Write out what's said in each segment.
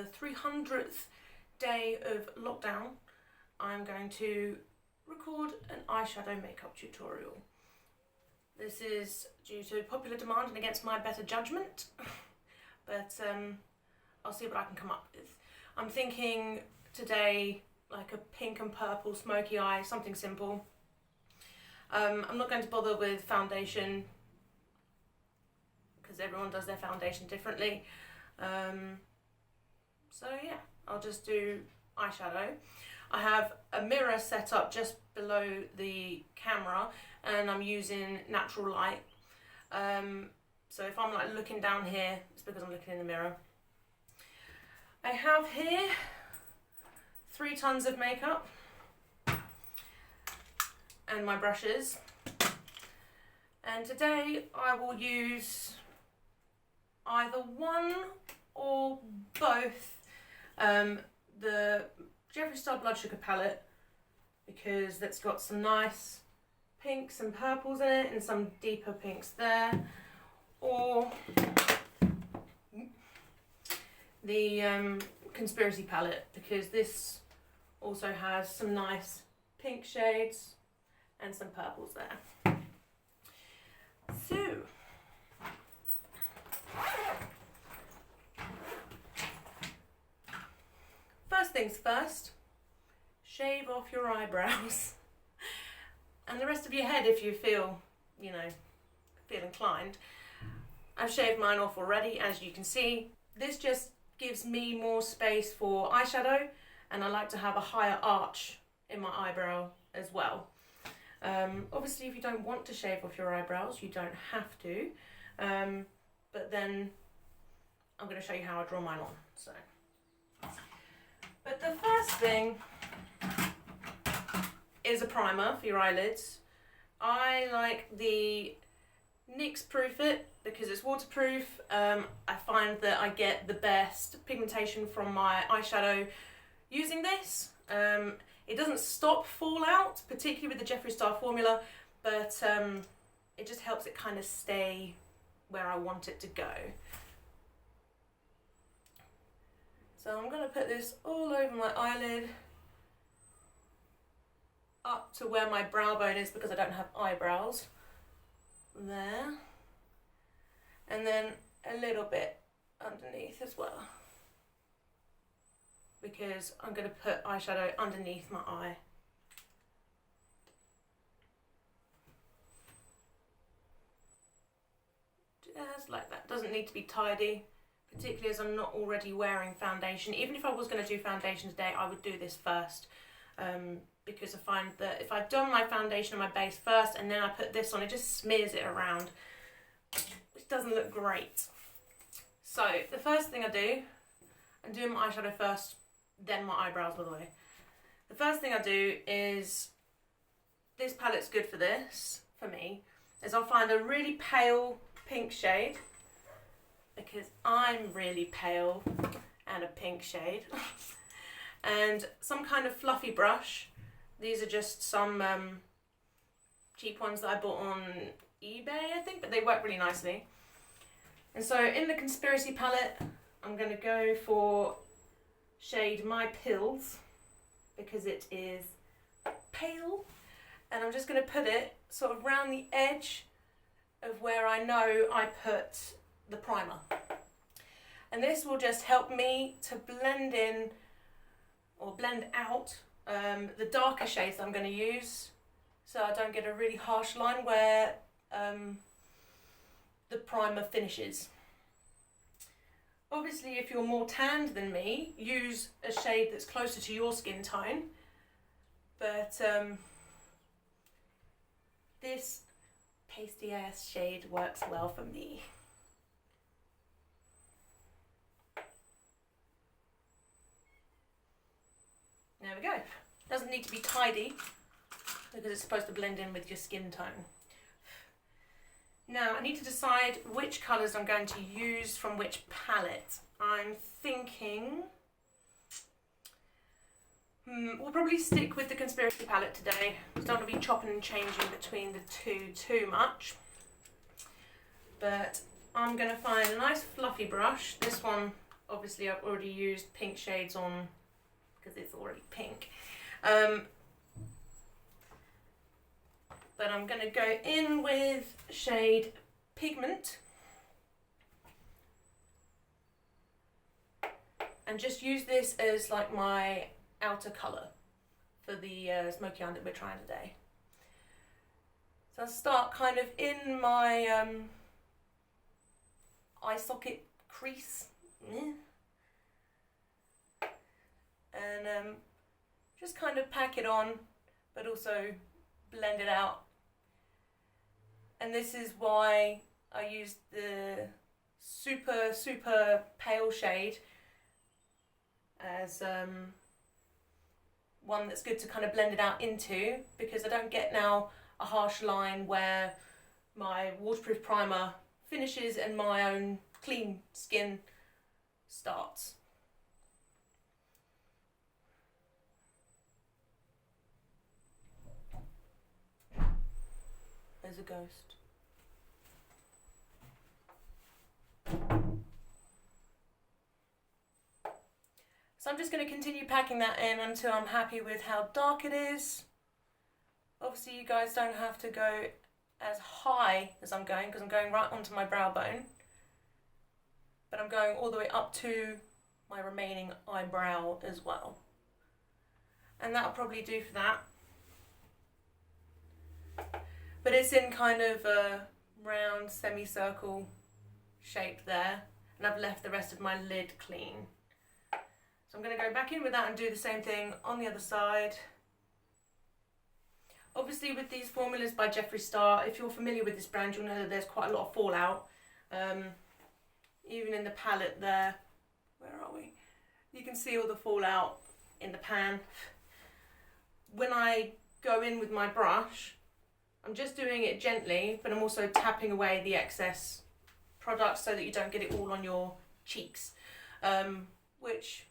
the 300th day of lockdown, I'm going to record an eyeshadow makeup tutorial. This is due to popular demand and against my better judgment, but I'll see what I can come up with. I'm thinking today like a pink and purple smoky eye, something simple. I'm not going to bother with foundation because everyone does their foundation differently. So yeah, I'll just do eyeshadow. I have a mirror set up just below the camera and I'm using natural light. So if I'm like looking down here, it's because I'm looking in the mirror. I have here 3 tons of makeup and my brushes. And today I will use either one or both the Jeffree Blood Sugar palette, because that's got some nice pinks and purples in it and some deeper pinks there, or the Conspiracy palette, because this also has some nice pink shades and some purples there. So first things first, shave off your eyebrows and the rest of your head if you feel, feel inclined. I've shaved mine off already, as you can see. This just gives me more space for eyeshadow, and I like to have a higher arch in my eyebrow as well. Obviously if you don't want to shave off your eyebrows, you don't have to, but then I'm going to show you how I draw mine on. But the first thing is a primer for your eyelids. I like the NYX Proof It because it's waterproof. I find that I get the best pigmentation from my eyeshadow using this. It doesn't stop fallout, particularly with the Jeffree Star formula, but it just helps it kind of stay where I want it to go. So I'm going to put this all over my eyelid, up to where my brow bone is because I don't have eyebrows. There. And then a little bit underneath as well, because I'm going to put eyeshadow underneath my eye. Just like that. Doesn't need to be tidy, particularly as I'm not already wearing foundation. Even if I was going to do foundation today, I would do this first, because I find that if I've done my foundation and my base first and then I put this on, it just smears it around, which doesn't look great. So the first thing I do, I'm doing my eyeshadow first, then my eyebrows by the way. The first thing I do is, this palette's good for this, for me, is I'll find a really pale pink shade, because I'm really pale and a pink shade, and some kind of fluffy brush. These are just some cheap ones that I bought on eBay, I think, but they work really nicely. And so in the Conspiracy palette, I'm going to go for shade My Pills, because it is pale, and I'm just going to put it sort of round the edge of where I know I put the primer. And this will just help me to blend in or blend out the darker shades that I'm going to use, so I don't get a really harsh line where the primer finishes. Obviously if you're more tanned than me, use a shade that's closer to your skin tone, but this pasty ass shade works well for me. There we go. Doesn't need to be tidy because it's supposed to blend in with your skin tone. Now I need to decide which colours I'm going to use from which palette. I'm thinking we'll probably stick with the Conspiracy palette today. Don't want to be chopping and changing between the two too much. But I'm going to find a nice fluffy brush. This one obviously I've already used pink shades on because it's already pink. But I'm going to go in with shade Pigment and just use this as like my outer colour for the smoky eye that we're trying today. So I'll start kind of in my eye socket crease and just kind of pack it on, but also blend it out. And this is why I used the super pale shade as one that's good to kind of blend it out into, because I don't get now a harsh line where my waterproof primer finishes and my own clean skin starts. There's a ghost. So I'm just going to continue packing that in until I'm happy with how dark it is. Obviously you guys don't have to go as high as I'm going, because I'm going right onto my brow bone. But I'm going all the way up to my remaining eyebrow as well. And that'll probably do for that. But it's in kind of a round semicircle shape there. And I've left the rest of my lid clean. So I'm going to go back in with that and do the same thing on the other side. Obviously with these formulas by Jeffree Star, if you're familiar with this brand, you'll know that there's quite a lot of fallout. Even in the palette there, where are we? You can see all the fallout in the pan. When I go in with my brush, I'm just doing it gently, but I'm also tapping away the excess product so that you don't get it all on your cheeks, which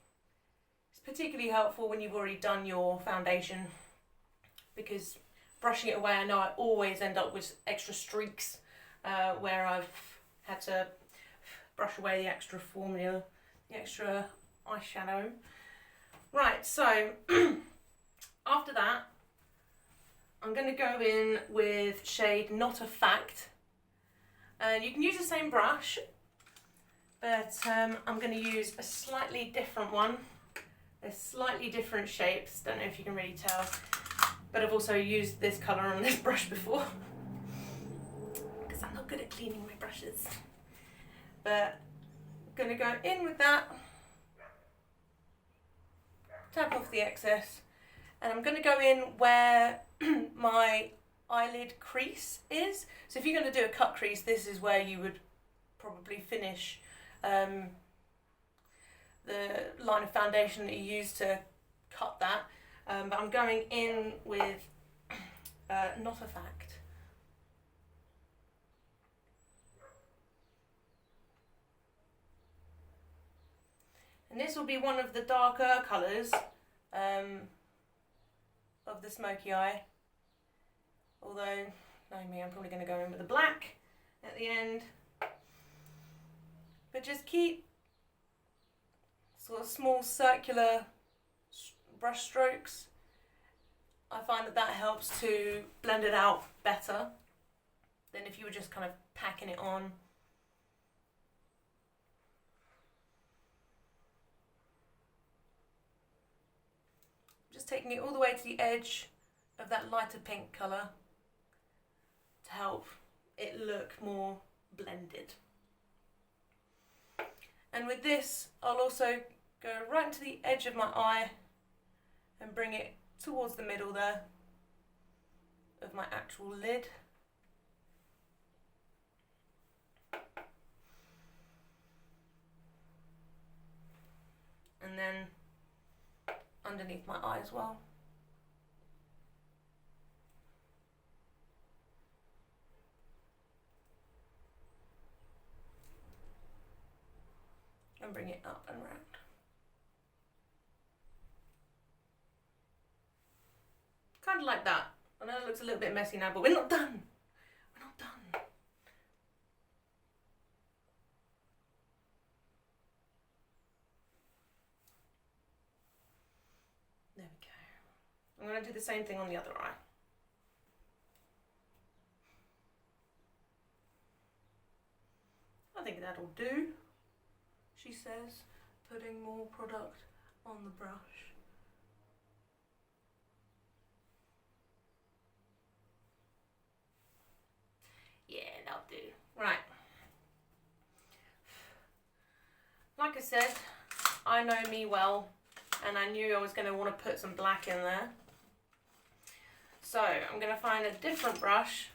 is particularly helpful when you've already done your foundation, because brushing it away, I know I always end up with extra streaks where I've had to brush away the extra formula, the extra eyeshadow. Right, so after that, I'm going to go in with shade Not a Fact. You can use the same brush, but I'm going to use a slightly different one. They're slightly different shapes, don't know if you can really tell, but I've also used this colour on this brush before, because I'm not good at cleaning my brushes. But I'm going to go in with that, tap off the excess, and I'm going to go in where my eyelid crease is. So if you're going to do a cut crease, this is where you would probably finish the line of foundation that you use to cut that. But I'm going in with Not a Fact. And this will be one of the darker colours of the smoky eye. Although, knowing me, I'm probably going to go in with the black at the end. But just keep sort of small circular brush strokes. I find that that helps to blend it out better than if you were just kind of packing it on. Just taking it all the way to the edge of that lighter pink colour to help it look more blended. And with this, I'll also go right into the edge of my eye and bring it towards the middle there of my actual lid. And then underneath my eye as well. And bring it up and round. Kind of like that. I know it looks a little bit messy now, but we're not done. We're not done. I'm going to do the same thing on the other eye. I think that'll do, she says, putting more product on the brush. Yeah, that'll do. Right. Like I said, I know me well, and I knew I was going to want to put some black in there. So I'm going to find a different brush.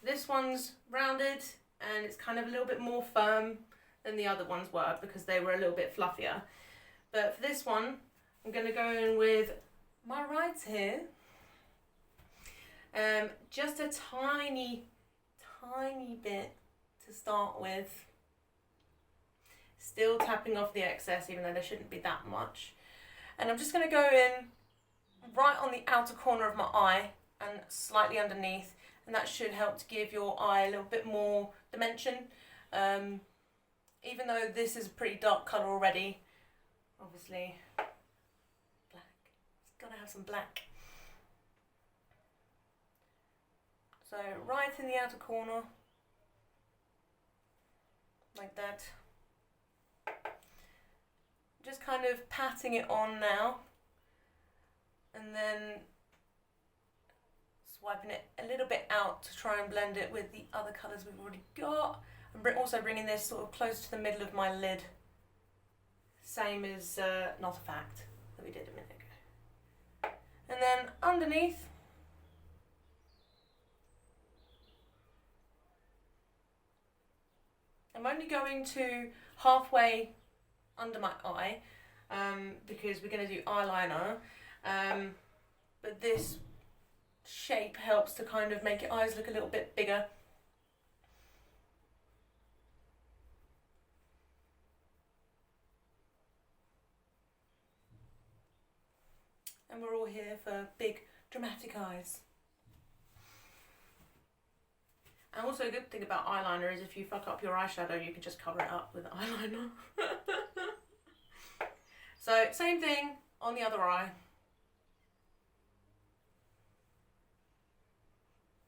This one's rounded and it's kind of a little bit more firm than the other ones were because they were a little bit fluffier. But for this one, I'm going to go in with my right here. Just a tiny bit to start with. Still tapping off the excess, even though there shouldn't be that much. And I'm just going to go in right on the outer corner of my eye and slightly underneath, and that should help to give your eye a little bit more dimension. Even though this is a pretty dark colour already, obviously black. It's got to have some black. So right in the outer corner, like that. Just kind of patting it on now, and then swiping it a little bit out to try and blend it with the other colours we've already got. I'm also bringing this sort of close to the middle of my lid, same as Not a Fact that we did a minute ago. And then underneath, I'm only going to halfway under my eye because we're going to do eyeliner, but this shape helps to kind of make your eyes look a little bit bigger. And we're all here for big dramatic eyes. And also a good thing about eyeliner is if you fuck up your eyeshadow, you can just cover it up with eyeliner. So same thing on the other eye.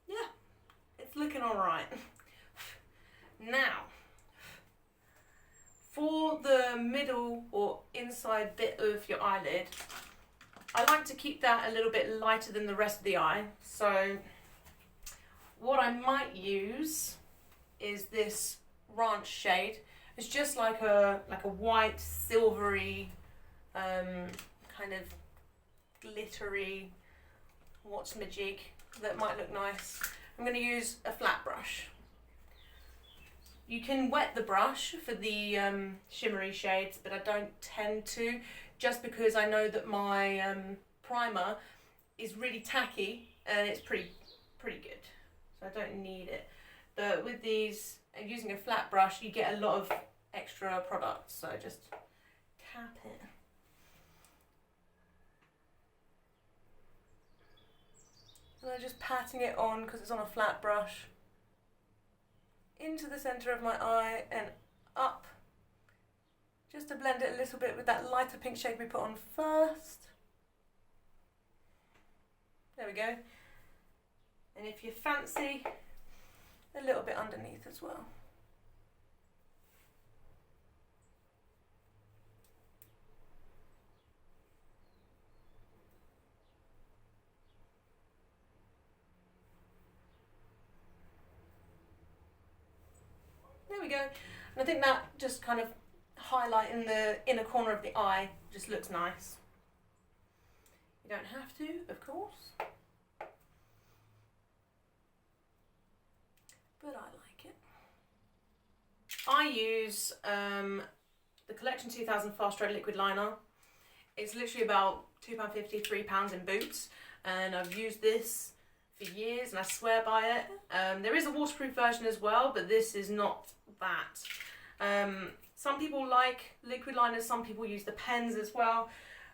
Yeah, it's looking all right. Now, for the middle or inside bit of your eyelid, I like to keep that a little bit lighter than the rest of the eye. So what I might use is this ranch shade. It's just like a white, silvery, kind of glittery what's-majig that might look nice. I'm going to use a flat brush. You can wet the brush for the shimmery shades, but I don't tend to, just because I know that my primer is really tacky and it's pretty good. So I don't need it. But with these, using a flat brush, you get a lot of extra product. So just tap it. And I'm just patting it on because it's on a flat brush. Into the centre of my eye and up. Just to blend it a little bit with that lighter pink shade we put on first. There we go. And if you fancy, a little bit underneath as well. There we go. And I think that just kind of highlighting the inner corner of the eye just looks nice. You don't have to, of course. But I like it. I use the Collection 2000 Fast Red Liquid Liner. It's literally about £2.50, £3 in Boots, and I've used this for years and I swear by it. There is a waterproof version as well, but this is not that. Some people like liquid liners, some people use the pens as well.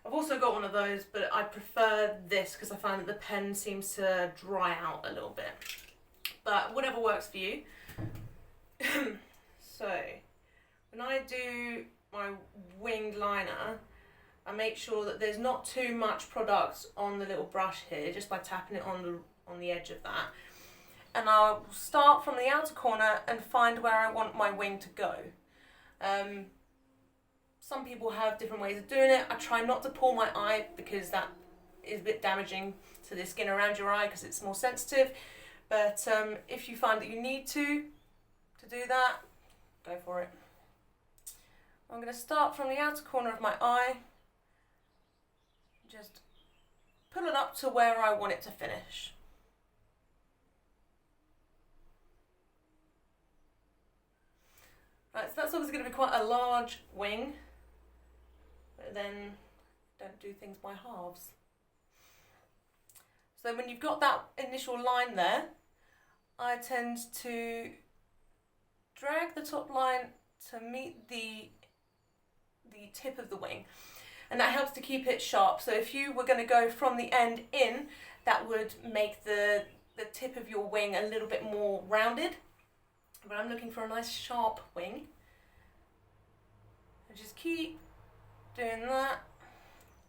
I've also got one of those, but I prefer this because I find that the pen seems to dry out a little bit. But whatever works for you. So, when I do my winged liner, I make sure that there's not too much product on the little brush here, just by tapping it on the edge of that. And I'll start from the outer corner and find where I want my wing to go. Some people have different ways of doing it. I try not to pull my eye because that is a bit damaging to the skin around your eye because it's more sensitive. But if you find that you need to do that, go for it. I'm going to start from the outer corner of my eye. Just pull it up to where I want it to finish. Right, so that's obviously going to be quite a large wing, but then don't do things by halves. So when you've got that initial line there, I tend to drag the top line to meet the tip of the wing, and that helps to keep it sharp. So if you were going to go from the end in, that would make the tip of your wing a little bit more rounded. But I'm looking for a nice sharp wing. And just keep doing that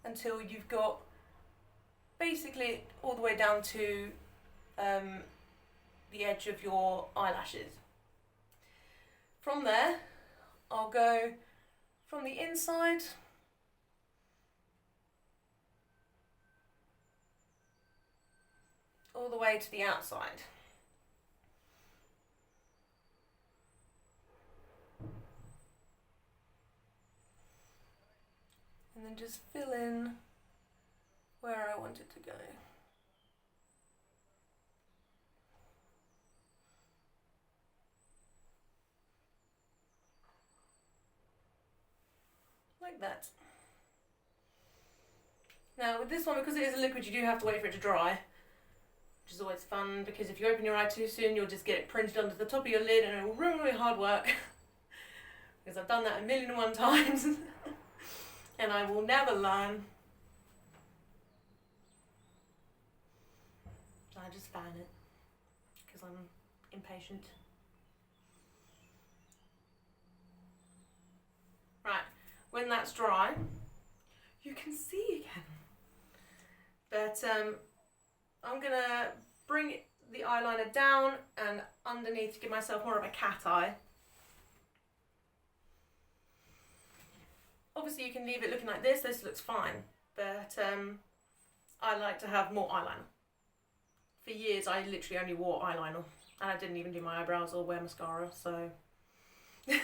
until you've got basically all the way down to the edge of your eyelashes. From there, I'll go from the inside all the way to the outside. And then just fill in where I want it to go. Like that. Now with this one, because it is a liquid, you do have to wait for it to dry, which is always fun, because if you open your eye too soon, you'll just get it printed onto the top of your lid and it will ruin really hard work. Because I've done that 1,000,001 times. And I will never learn. So I just fan it because I'm impatient. Right, when that's dry, you can see again. But I'm gonna bring the eyeliner down and underneath to give myself more of a cat eye. Obviously you can leave it looking like this looks fine, but I like to have more eyeliner. For years I literally only wore eyeliner, and I didn't even do my eyebrows or wear mascara, so... Right.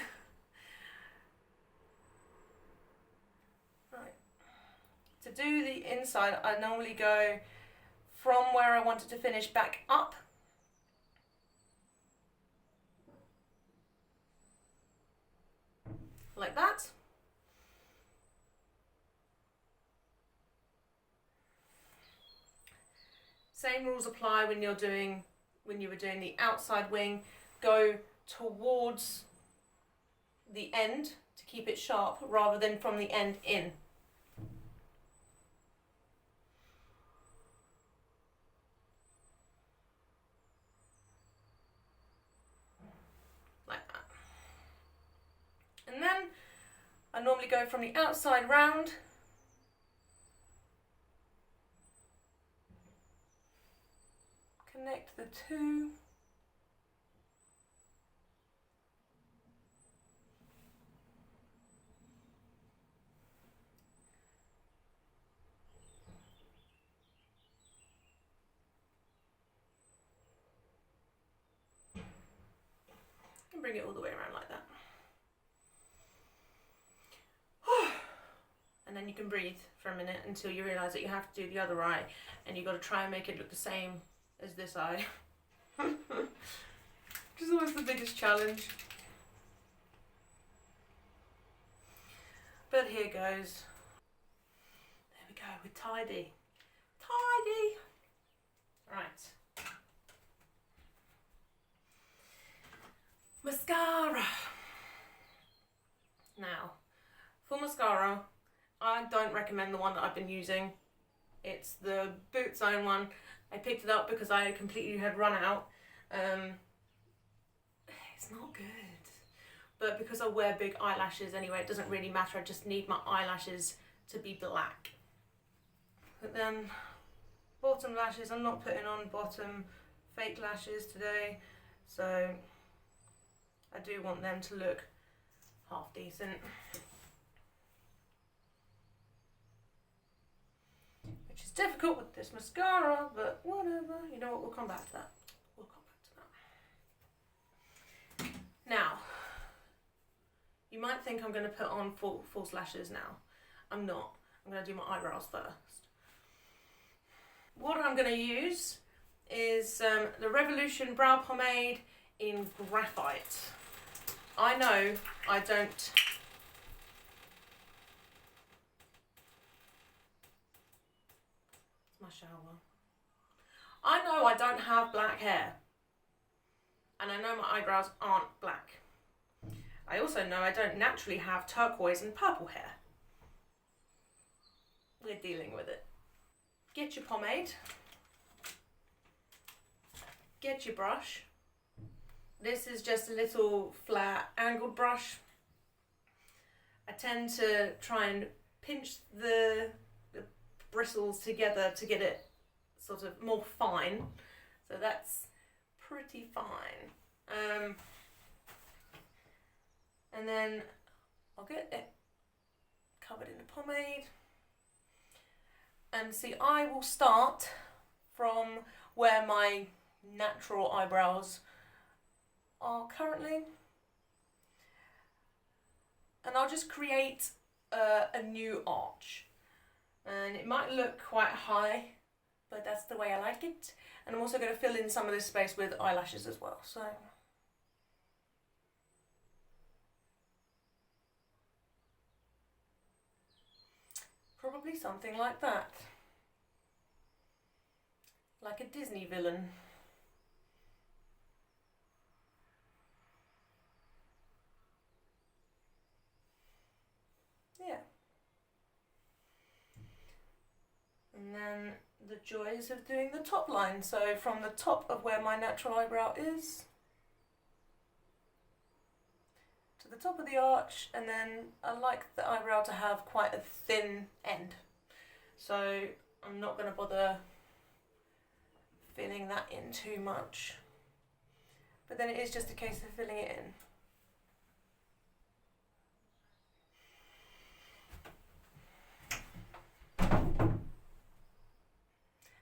To do the inside, I normally go from where I wanted to finish back up. Like that. Same rules apply when you were doing the outside wing. Go towards the end to keep it sharp rather than from the end in. Like that. And then I normally go from the outside round. Connect the two. And bring it all the way around like that. And then you can breathe for a minute until you realise that you have to do the other eye, and you've got to try and make it look the same as this eye. Which is always the biggest challenge. But here goes. There we go, we're tidy. Tidy! Right. Mascara. Now, for mascara, I don't recommend the one that I've been using. It's the Boots Own one. I picked it up because I completely had run out. It's not good. But because I wear big eyelashes anyway, it doesn't really matter. I just need my eyelashes to be black. But then bottom lashes, I'm not putting on bottom fake lashes today, so I do want them to look half decent. Which is difficult with this mascara, but whatever. You know what, we'll come back to that. We'll come back to that. Now, you might think I'm going to put on false lashes now. I'm not. I'm going to do my eyebrows first. What I'm going to use is the Revolution Brow Pomade in Graphite. I know I don't... It's my shower. I know I don't have black hair. And I know my eyebrows aren't black. I also know I don't naturally have turquoise and purple hair. We're dealing with it. Get your pomade. Get your brush. This is just a little flat angled brush. I tend to try and pinch the bristles together to get it sort of more fine. So that's pretty fine. And then I'll get it covered in the pomade. And see, I will start from where my natural eyebrows are currently. And I'll just create a new arch. And it might look quite high, but that's the way I like it. And I'm also going to fill in some of this space with eyelashes as well. So probably something like that. Like a Disney villain. Yeah. And then the joys of doing the top line. So from the top of where my natural eyebrow is to the top of the arch, and then I like the eyebrow to have quite a thin end. So I'm not going to bother filling that in too much. But then it is just a case of filling it in.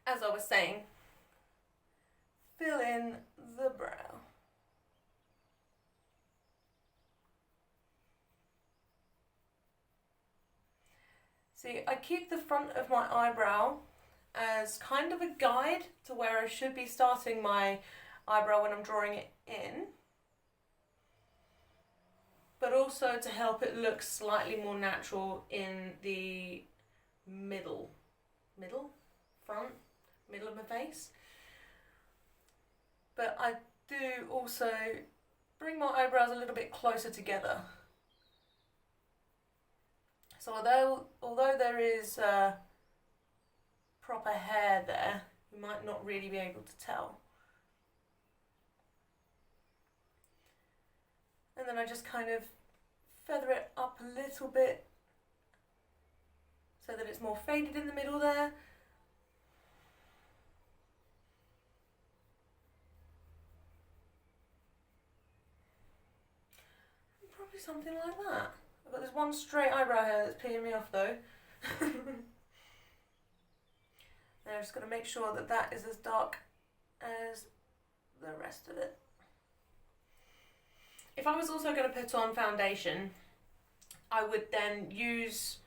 As I was saying, fill in the brow. See, I keep the front of my eyebrow as kind of a guide to where I should be starting my eyebrow when I'm drawing it in, but also to help it look slightly more natural in the middle of my face. But I do also bring my eyebrows a little bit closer together. So although there is proper hair there, you might not really be able to tell. And then I just kind of feather it up a little bit so that it's more faded in the middle there. Probably something like that. I've got this one straight eyebrow hair that's peeing me off though. And I'm just going to make sure that that is as dark as the rest of it. If I was also going to put on foundation, I would then use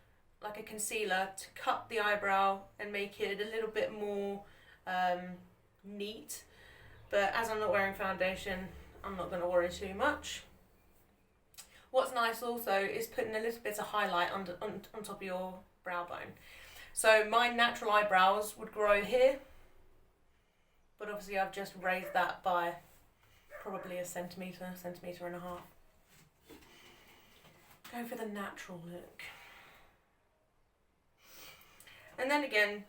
like a concealer to cut the eyebrow and make it a little bit more neat. But as I'm not wearing foundation, I'm not going to worry too much. What's nice also is putting a little bit of highlight on top of your brow bone. So my natural eyebrows would grow here, but obviously I've just raised that by probably a centimetre and a half. Go for the natural look. And then again,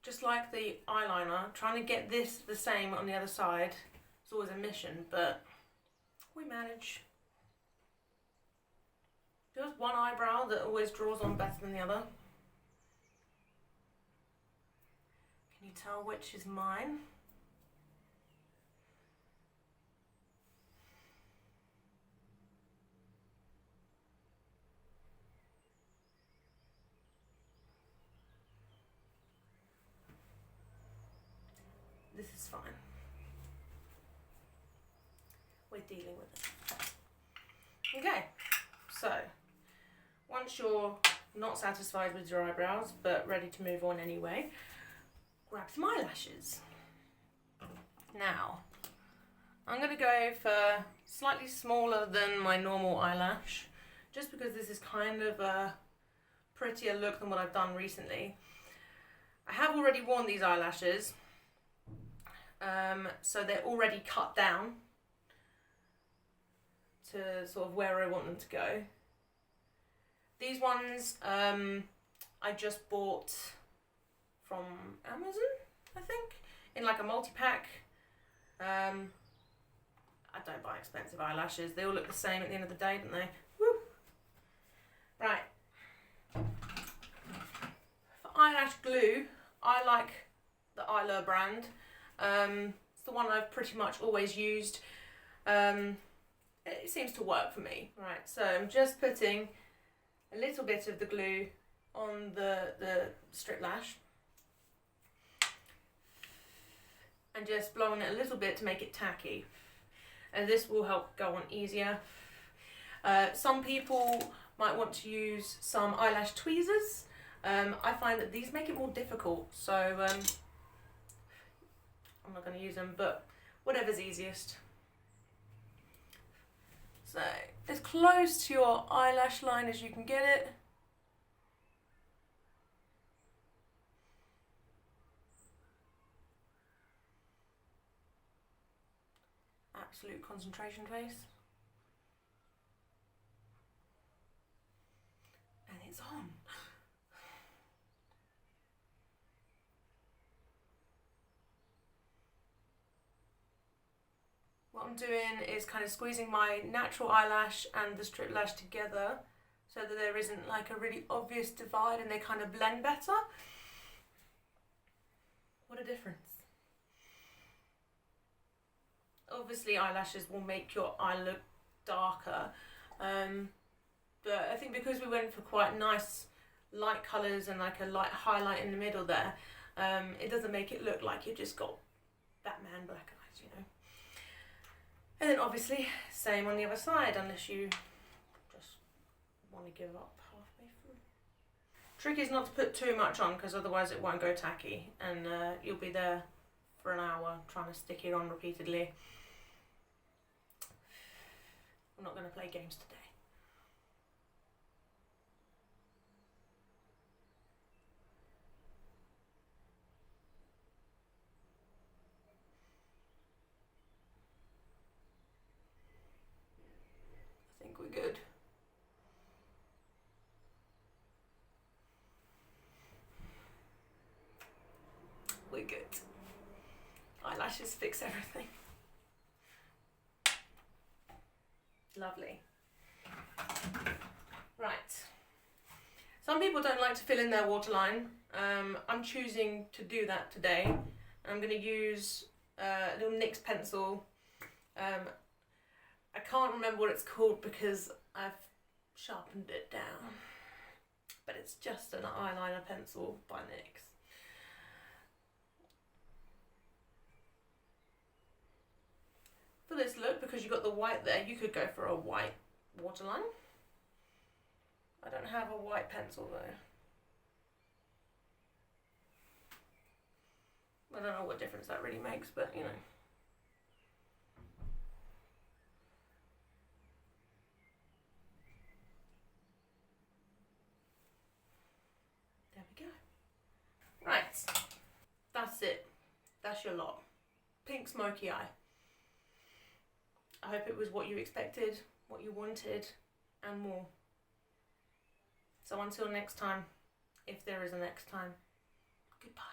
just like the eyeliner, trying to get this the same on the other side is always a mission, but we manage. There's one eyebrow that always draws on better than the other. tell which is mine. This is fine. We're dealing with it. Okay, so once you're not satisfied with your eyebrows but ready to move on anyway, grab some eyelashes. Now, I'm going to go for slightly smaller than my normal eyelash, just because this is kind of a prettier look than what I've done recently. I have already worn these eyelashes, so they're already cut down to sort of where I want them to go. These ones I just bought from Amazon, I think, in like a multi-pack. I don't buy expensive eyelashes. They all look the same at the end of the day, don't they? Woo! Right. For eyelash glue, I like the Eyelure brand. It's the one I've pretty much always used. It seems to work for me. Right, so I'm just putting a little bit of the glue on the strip lash and just blowing it a little bit to make it tacky, and this will help go on easier. Some people might want to use some eyelash tweezers. I find that these make it more difficult, so I'm not going to use them, but whatever's easiest. So, as close to your eyelash line as you can get it. Absolute concentration face. And it's on. What I'm doing is kind of squeezing my natural eyelash and the strip lash together so that there isn't like a really obvious divide and they kind of blend better. What a difference. Obviously eyelashes will make your eye look darker, but I think because we went for quite nice light colours and like a light highlight in the middle there, it doesn't make it look like you've just got Batman black eyes, you know. And then obviously, same on the other side, unless you just want to give up halfway through. Trick is not to put too much on, because otherwise it won't go tacky, and you'll be there for an hour trying to stick it on repeatedly. I'm not going to play games today. I think we're good. We're good. Eyelashes fix everything. Lovely. Right. Some people don't like to fill in their waterline. I'm choosing to do that today. I'm going to use a little NYX pencil. I can't remember what it's called because I've sharpened it down. But it's just an eyeliner pencil by NYX. For this look, because you've got the white there, you could go for a white waterline. I don't have a white pencil though. I don't know what difference that really makes, but you know. There we go. Right, that's it. That's your lot. Pink smoky eye. I hope it was what you expected, what you wanted, and more. So until next time, if there is a next time, goodbye.